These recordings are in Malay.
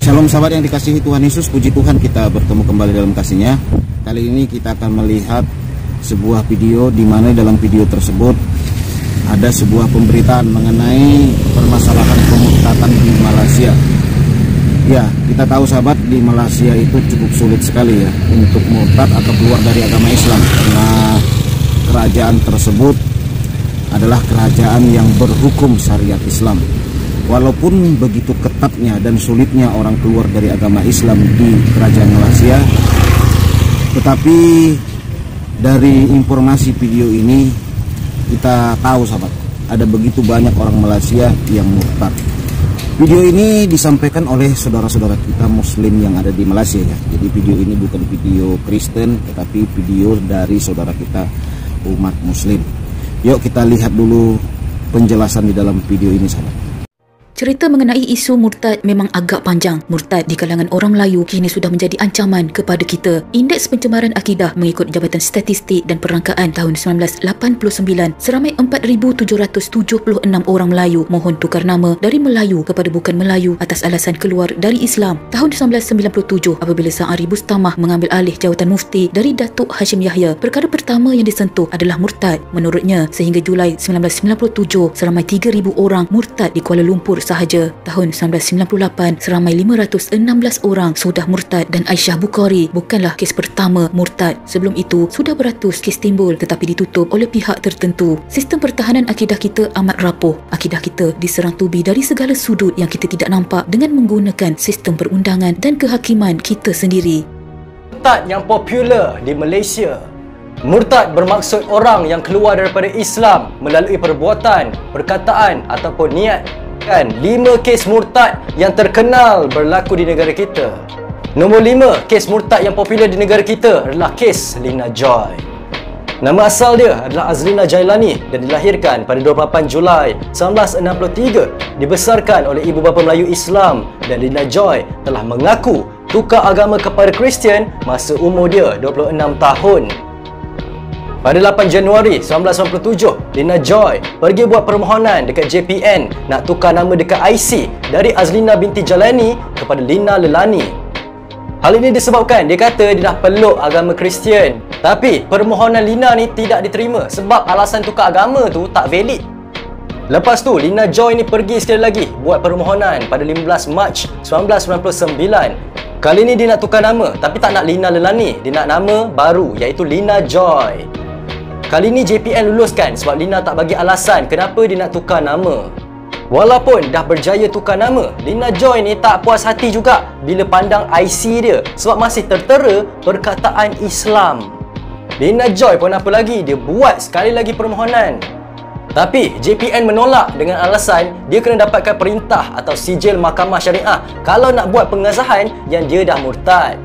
Shalom sahabat yang dikasihi Tuhan Yesus, puji Tuhan kita bertemu kembali dalam kasih-Nya. Kali ini kita akan melihat sebuah video di mana dalam video tersebut ada sebuah pemberitaan mengenai permasalahan pemurtadan di Malaysia. Ya, kita tahu sahabat, di Malaysia itu cukup sulit sekali ya untuk murtad atau keluar dari agama Islam, karena kerajaan tersebut adalah kerajaan yang berhukum syariat Islam. Walaupun begitu ketatnya dan sulitnya orang keluar dari agama Islam di kerajaan Malaysia, tetapi dari informasi video ini kita tahu sahabat, ada begitu banyak orang Malaysia yang murtad. Video ini disampaikan oleh saudara-saudara kita Muslim yang ada di Malaysia ya. Jadi video ini bukan video Kristen, tetapi video dari saudara kita umat Muslim. Yuk kita lihat dulu penjelasan di dalam video ini sahabat. Cerita mengenai isu murtad memang agak panjang. Murtad di kalangan orang Melayu kini sudah menjadi ancaman kepada kita. Indeks pencemaran akidah mengikut Jabatan Statistik dan Perangkaan tahun 1989, seramai 4,776 orang Melayu mohon tukar nama dari Melayu kepada bukan Melayu atas alasan keluar dari Islam. Tahun 1997, apabila Sang Ari Bustamah mengambil alih jawatan mufti dari Datuk Hashim Yahya, perkara pertama yang disentuh adalah murtad. Menurutnya, sehingga Julai 1997, seramai 3,000 orang murtad di Kuala Lumpur sahaja. Tahun 1998, seramai 516 orang sudah murtad, dan Aisyah Bukhari bukanlah kes pertama murtad. Sebelum itu, sudah beratus kes timbul tetapi ditutup oleh pihak tertentu. Sistem pertahanan akidah kita amat rapuh. Akidah kita diserang tubi dari segala sudut yang kita tidak nampak dengan menggunakan sistem perundangan dan kehakiman kita sendiri. Murtad yang popular di Malaysia. Murtad bermaksud orang yang keluar daripada Islam melalui perbuatan, perkataan ataupun niat. 5 kes murtad yang terkenal berlaku di negara kita. Nombor 5 kes murtad yang popular di negara kita adalah kes Lina Joy. Nama asal dia adalah Azlina Jailani dan dilahirkan pada 28 Julai 1963. Dibesarkan oleh ibu bapa Melayu Islam, dan Lina Joy telah mengaku tukar agama kepada Kristian masa umur dia 26 tahun. Pada 8 Januari 1997, Lina Joy pergi buat permohonan dekat JPN nak tukar nama dekat IC dari Azlina binti Jalani kepada Lina Lelani. Hal ini disebabkan dia kata dia dah peluk agama Kristian. Tapi permohonan Lina ni tidak diterima sebab alasan tukar agama tu tak valid. Lepas tu, Lina Joy ni pergi sekali lagi buat permohonan pada 15 Mac 1999. Kali ni dia nak tukar nama, tapi tak nak Lina Lelani, dia nak nama baru iaitu Lina Joy. Kali ni JPN luluskan sebab Lina tak bagi alasan kenapa dia nak tukar nama. Walaupun dah berjaya tukar nama, Lina Joy ni tak puas hati juga bila pandang IC dia sebab masih tertera perkataan Islam. Lina Joy pun apa lagi, dia buat sekali lagi permohonan. Tapi JPN menolak dengan alasan dia kena dapatkan perintah atau sijil Mahkamah Syariah kalau nak buat pengesahan yang dia dah murtad.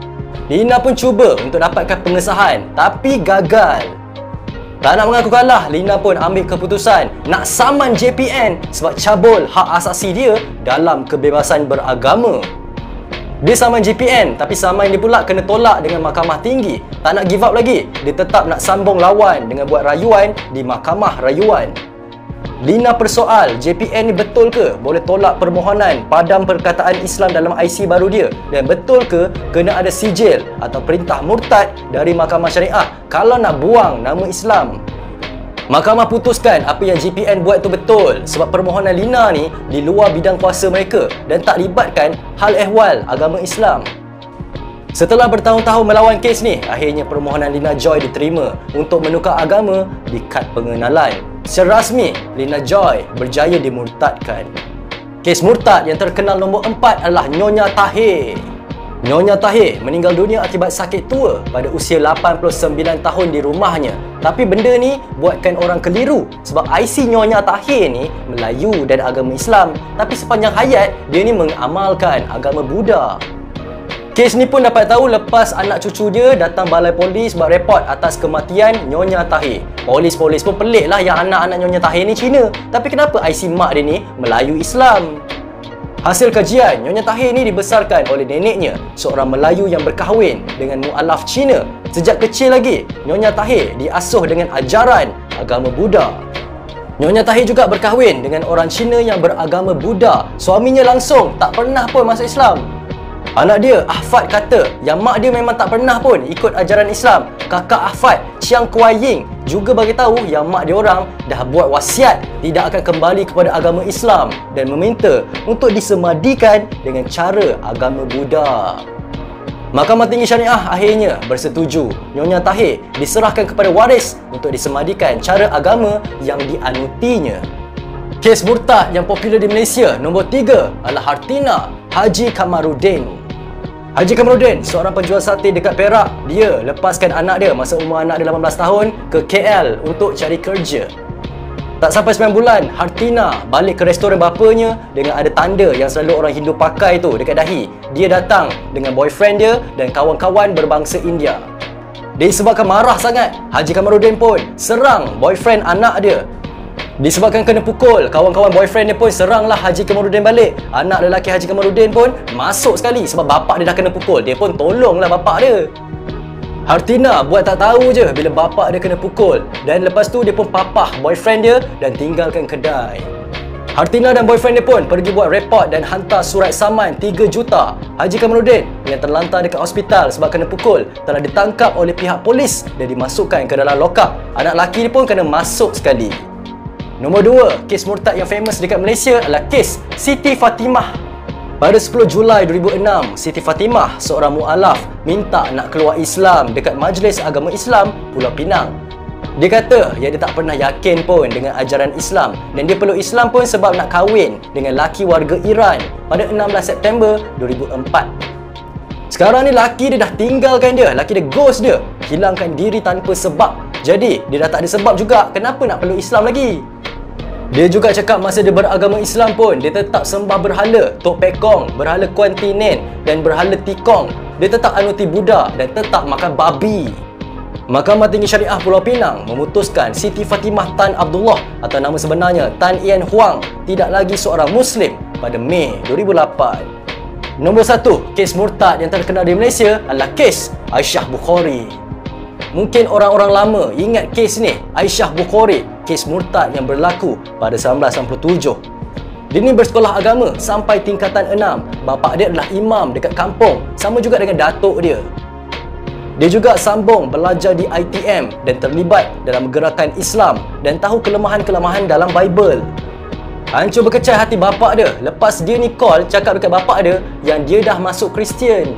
Lina pun cuba untuk dapatkan pengesahan tapi gagal. Tak nak mengaku kalah, Lina pun ambil keputusan nak saman JPN sebab cabul hak asasi dia dalam kebebasan beragama. Dia saman JPN, tapi saman dia pula kena tolak dengan Mahkamah Tinggi. Tak nak give up lagi, dia tetap nak sambung lawan dengan buat rayuan di Mahkamah Rayuan. Lina persoal, JPN ni betul ke boleh tolak permohonan padam perkataan Islam dalam IC baru dia, dan betul ke kena ada sijil atau perintah murtad dari Mahkamah Syariah kalau nak buang nama Islam. Mahkamah putuskan apa yang JPN buat tu betul sebab permohonan Lina ni di luar bidang kuasa mereka dan tak libatkan hal ehwal agama Islam. Setelah bertahun-tahun melawan kes ni, akhirnya permohonan Lina Joy diterima untuk menukar agama di kad pengenalan. Secara rasmi, Lina Joy berjaya dimurtadkan. Kes murtad yang terkenal nombor 4 adalah Nyonya Tahir. Nyonya Tahir meninggal dunia akibat sakit tua pada usia 89 tahun di rumahnya. Tapi benda ni buatkan orang keliru sebab IC Nyonya Tahir ni Melayu dan agama Islam, tapi sepanjang hayat dia ni mengamalkan agama Buddha. Kes ni pun dapat tahu lepas anak cucu dia datang balai polis buat report atas kematian Nyonya Tahir. Polis-polis pun pelik lah yang anak-anak Nyonya Tahir ni Cina, tapi kenapa IC mak dia ni Melayu Islam? Hasil kajian, Nyonya Tahir ni dibesarkan oleh neneknya, seorang Melayu yang berkahwin dengan mualaf Cina. Sejak kecil lagi, Nyonya Tahir diasuh dengan ajaran agama Buddha. Nyonya Tahir juga berkahwin dengan orang Cina yang beragama Buddha. Suaminya langsung tak pernah pun masuk Islam. Anak dia, Ahfad, kata yang mak dia memang tak pernah pun ikut ajaran Islam. Kakak Ahfad, Chiang Kuai Ying, juga bagi tahu yang mak dia orang dah buat wasiat tidak akan kembali kepada agama Islam dan meminta untuk disemadikan dengan cara agama Buddha. Mahkamah Tinggi Syariah akhirnya bersetuju Nyonya Tahir diserahkan kepada waris untuk disemadikan cara agama yang dianutinya. Kes murtad yang popular di Malaysia nombor 3 adalah Hartina Haji Kamarudin. Haji Kamarudin, seorang penjual sate dekat Perak, dia lepaskan anak dia masa umur anak dia 18 tahun ke KL untuk cari kerja. Tak sampai 9 bulan, Hartina balik ke restoran bapanya dengan ada tanda yang selalu orang Hindu pakai tu dekat dahi. Dia datang dengan boyfriend dia dan kawan-kawan berbangsa India. Disebabkan marah sangat, Haji Kamarudin pun serang boyfriend anak dia. Disebabkan kena pukul, kawan-kawan boyfriend dia pun seranglah Haji Kamarudin balik. Anak lelaki Haji Kamarudin pun masuk sekali sebab bapak dia dah kena pukul. Dia pun tolonglah bapak dia. Hartina buat tak tahu je bila bapak dia kena pukul. Dan lepas tu dia pun papah boyfriend dia dan tinggalkan kedai. Hartina dan boyfriend dia pun pergi buat report dan hantar surat saman 3 juta. Haji Kamarudin yang terlantar dekat hospital sebab kena pukul telah ditangkap oleh pihak polis dan dimasukkan ke dalam lokap. Anak lelaki dia pun kena masuk sekali. Nombor 2, kes murtad yang famous dekat Malaysia adalah kes Siti Fatimah. Pada 10 Julai 2006, Siti Fatimah, seorang mu'alaf, minta nak keluar Islam dekat Majlis Agama Islam Pulau Pinang. Dia kata yang dia tak pernah yakin pun dengan ajaran Islam dan dia peluk Islam pun sebab nak kahwin dengan laki warga Iran pada 16 September 2004. Sekarang ni laki dia dah tinggalkan dia, laki dia ghost dia, hilangkan diri tanpa sebab. Jadi dia dah tak ada sebab juga kenapa nak peluk Islam lagi. Dia juga cakap masa dia beragama Islam pun dia tetap sembah berhala Tok Pekong, berhala Kuan Tinen dan berhala Tikong. Dia tetap anuti Buddha dan tetap makan babi. Mahkamah Tinggi Syariah Pulau Pinang memutuskan Siti Fatimah Tan Abdullah atau nama sebenarnya Tan Yen Huang tidak lagi seorang Muslim pada Mei 2008. Nombor 1, kes murtad yang terkenal di Malaysia adalah kes Aisyah Bukhari. Mungkin orang-orang lama ingat kes ni, Aisyah Bukhari, kes murtad yang berlaku pada 1997. Dia ni bersekolah agama sampai tingkatan 6. Bapa dia adalah imam dekat kampung, sama juga dengan datuk dia. Dia juga sambung belajar di ITM dan terlibat dalam gerakan Islam dan tahu kelemahan-kelemahan dalam Bible. Hancur berkecai hati bapa dia lepas dia ni call cakap dekat bapa dia yang dia dah masuk Kristian.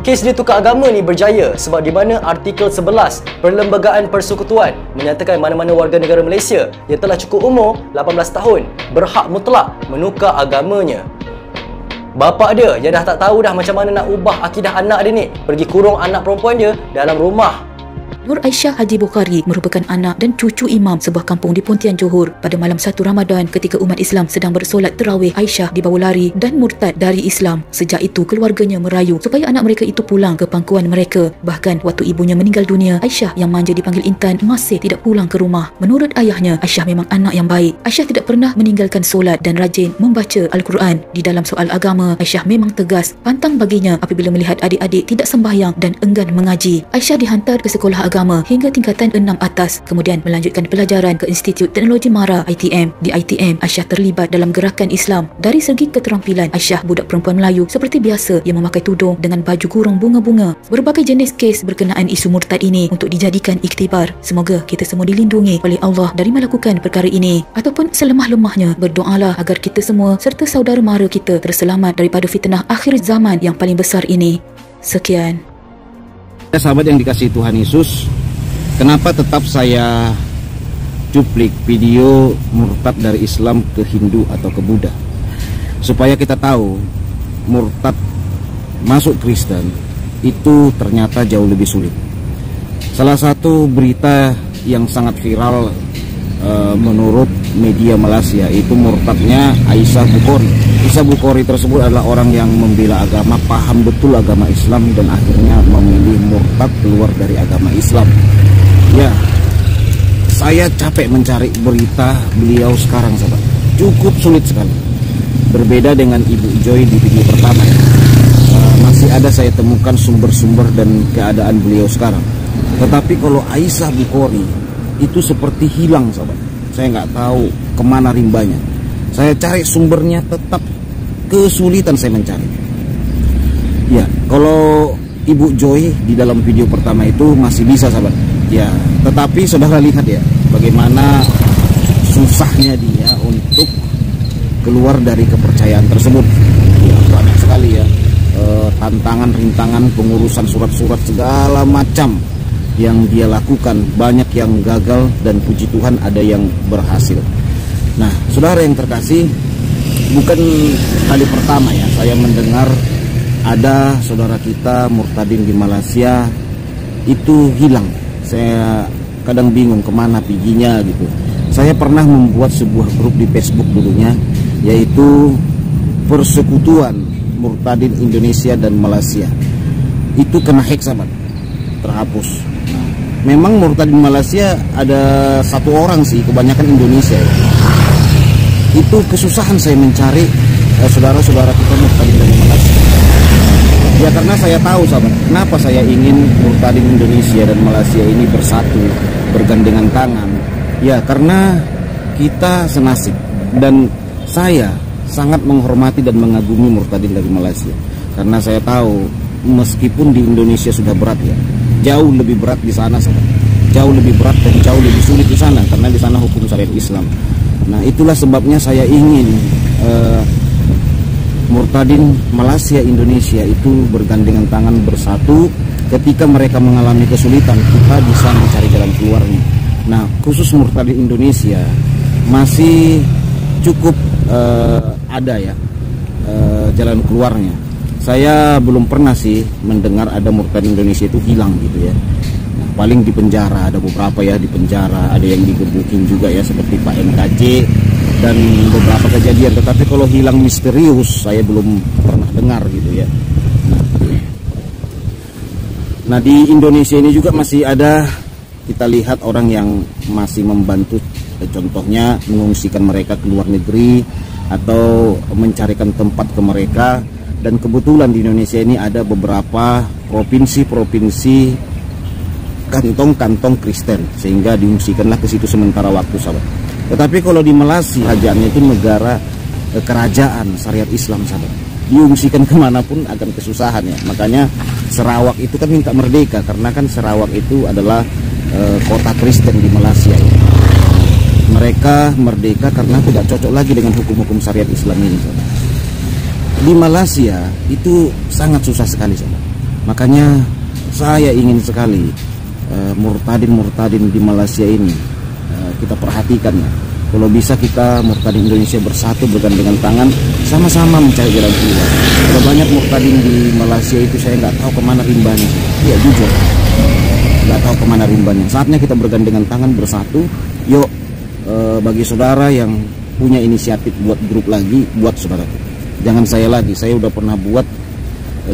Kes dia tukar agama ni berjaya sebab di mana artikel 11 Perlembagaan Persekutuan menyatakan mana-mana warga negara Malaysia yang telah cukup umur 18 tahun berhak mutlak menukar agamanya. Bapa dia yang dah tak tahu dah macam mana nak ubah akidah anak dia ni, pergi kurung anak perempuan dia dalam rumah. Nur Aisyah Haji Bukhari merupakan anak dan cucu imam sebuah kampung di Pontian Johor. Pada malam 1 Ramadan ketika umat Islam sedang bersolat terawih, Aisyah dibawa lari dan murtad dari Islam. Sejak itu keluarganya merayu supaya anak mereka itu pulang ke pangkuan mereka. Bahkan waktu ibunya meninggal dunia, Aisyah yang manja dipanggil Intan masih tidak pulang ke rumah. Menurut ayahnya, Aisyah memang anak yang baik. Aisyah tidak pernah meninggalkan solat dan rajin membaca Al-Quran. Di dalam soal agama, Aisyah memang tegas, pantang baginya apabila melihat adik-adik tidak sembahyang dan enggan mengaji. Aisyah dihantar ke sekolah agama hingga tingkatan 6 atas, kemudian melanjutkan pelajaran ke Institut Teknologi Mara ITM. Di ITM, Aisyah terlibat dalam gerakan Islam. Dari segi keterampilan, Aisyah budak perempuan Melayu seperti biasa yang memakai tudung dengan baju kurung bunga-bunga. Berbagai jenis kes berkenaan isu murtad ini untuk dijadikan iktibar. Semoga kita semua dilindungi oleh Allah dari melakukan perkara ini. Ataupun selemah-lemahnya, berdoalah agar kita semua serta saudara mara kita terselamat daripada fitnah akhir zaman yang paling besar ini. Sekian. Sahabat yang dikasihi Tuhan Yesus, kenapa tetap saya cuplik video murtad dari Islam ke Hindu atau ke Buddha? Supaya kita tahu murtad masuk Kristen itu ternyata jauh lebih sulit. Salah satu berita yang sangat viral menurut media Malaysia itu murtadnya Aisyah Bukhari. Aisyah Bukhari tersebut adalah orang yang membela agama, paham betul agama Islam dan akhirnya memilih murtad keluar dari agama Islam. Ya, saya capek mencari berita beliau sekarang, sahabat. Cukup sulit sekali. Berbeda dengan Ibu Joy di video pertama. Masih ada saya temukan sumber-sumber dan keadaan beliau sekarang. Tetapi kalau Aisyah Bukhari itu seperti hilang, sahabat. Saya nggak tahu kemana rimbanya. Saya cari sumbernya tetap kesulitan saya mencari. Ibu Joy di dalam video pertama itu masih bisa sahabat ya, tetapi saudara lihat ya bagaimana susahnya dia untuk keluar dari kepercayaan tersebut ya, banyak sekali ya tantangan, rintangan, pengurusan surat-surat segala macam yang dia lakukan, banyak yang gagal dan puji Tuhan ada yang berhasil. Nah saudara yang terkasih, bukan kali pertama ya saya mendengar ada saudara kita murtadin di Malaysia itu hilang. Saya kadang bingung kemana piginya gitu. Saya pernah membuat sebuah grup di Facebook dulunya, yaitu Persekutuan Murtadin Indonesia dan Malaysia. Itu kena hack sahabat, terhapus. Memang murtadin Malaysia ada 1 orang sih, kebanyakan Indonesia ya. Itu kesusahan saya mencari saudara-saudara kita murtadin dari Malaysia. Ya karena saya tahu sahabat, kenapa saya ingin murtadin Indonesia dan Malaysia ini bersatu, bergandengan tangan. Ya karena kita senasib, dan saya sangat menghormati dan mengagumi murtadin dari Malaysia. Karena saya tahu meskipun di Indonesia sudah berat ya, jauh lebih berat di sana sahabat. Jauh lebih berat dan jauh lebih sulit di sana, karena di sana hukum syariat Islam. Nah itulah sebabnya saya ingin murtadin Malaysia Indonesia itu bergandengan tangan bersatu. Ketika mereka mengalami kesulitan, kita bisa mencari jalan keluarnya. Nah khusus murtadin Indonesia masih cukup ada ya jalan keluarnya. Saya belum pernah sih mendengar ada murtadin Indonesia itu hilang gitu ya. Nah, paling di penjara, ada beberapa ya di penjara, ada yang digebukin juga ya seperti Pak MKJ dan beberapa kejadian. Tetapi kalau hilang misterius saya belum pernah dengar gitu ya. Nah di Indonesia ini juga masih ada, kita lihat orang yang masih membantu, contohnya mengungsikan mereka ke luar negeri atau mencarikan tempat ke mereka. Dan kebetulan di Indonesia ini ada beberapa provinsi-provinsi kantong-kantong Kristen, sehingga diungsikanlah ke situ sementara waktu sahabat. Tetapi kalau di Malaysia, kerajaannya itu negara kerajaan syariat Islam sahabat, diungsikan kemanapun akan kesusahan ya. Makanya Sarawak itu kan minta merdeka, karena kan Sarawak itu adalah kota Kristen di Malaysia ya. Mereka merdeka karena tidak cocok lagi dengan hukum-hukum syariat Islam ini sahabat. Di Malaysia itu sangat susah sekali sahabat. Makanya saya ingin sekali murtadin-murtadin di Malaysia ini kita perhatikan ya. Kalau bisa kita murtadin Indonesia bersatu, bergandengan tangan, sama-sama mencari jalan keluar. Kalau banyak murtadin di Malaysia itu saya nggak tahu kemana rimbanya. Ya jujur, nggak tahu kemana rimbanya. Saatnya kita bergandengan tangan bersatu. Yuk bagi saudara yang punya inisiatif buat grup lagi, buat saudara. Jangan saya lagi, saya udah pernah buat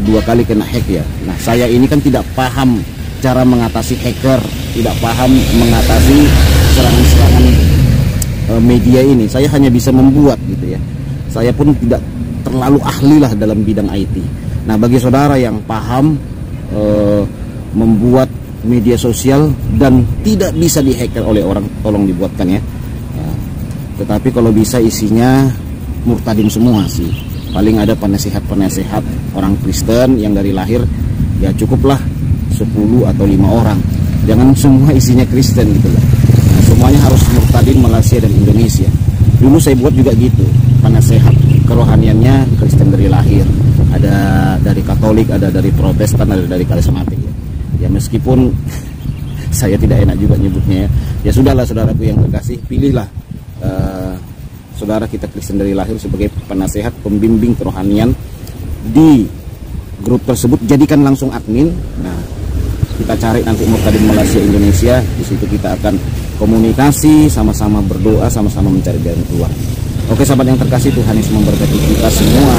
2 kali kena hack ya. Nah saya ini kan tidak paham cara mengatasi hacker, tidak paham mengatasi serangan-serangan media ini. Saya hanya bisa membuat gitu ya. Saya pun tidak terlalu ahli lah dalam bidang IT. Nah bagi saudara yang paham membuat media sosial dan tidak bisa dihacker oleh orang, tolong dibuatkan ya. Tetapi kalau bisa isinya murtadin semua sih. Paling ada penasehat-penasehat orang Kristen yang dari lahir ya cukuplah 10 atau 5 orang. Jangan semua isinya Kristen gitu loh. Nah, semuanya harus murtadin Malaysia dan Indonesia. Dulu saya buat juga gitu, penasehat kerohaniannya Kristen dari lahir. Ada dari Katolik, ada dari Protestan, ada dari karismatik ya. Ya meskipun saya tidak enak juga nyebutnya ya. Ya sudahlah saudaraku yang terkasih, pilihlah saudara kita Kristen dari lahir sebagai penasehat, pembimbing kerohanian di grup tersebut. Jadikan langsung admin. Nah kita cari nanti murtadin Malaysia Indonesia, di situ kita akan komunikasi, sama-sama berdoa, sama-sama mencari jalan keluar. Oke sahabat yang terkasih, Tuhan Yesus memberkati kita semua.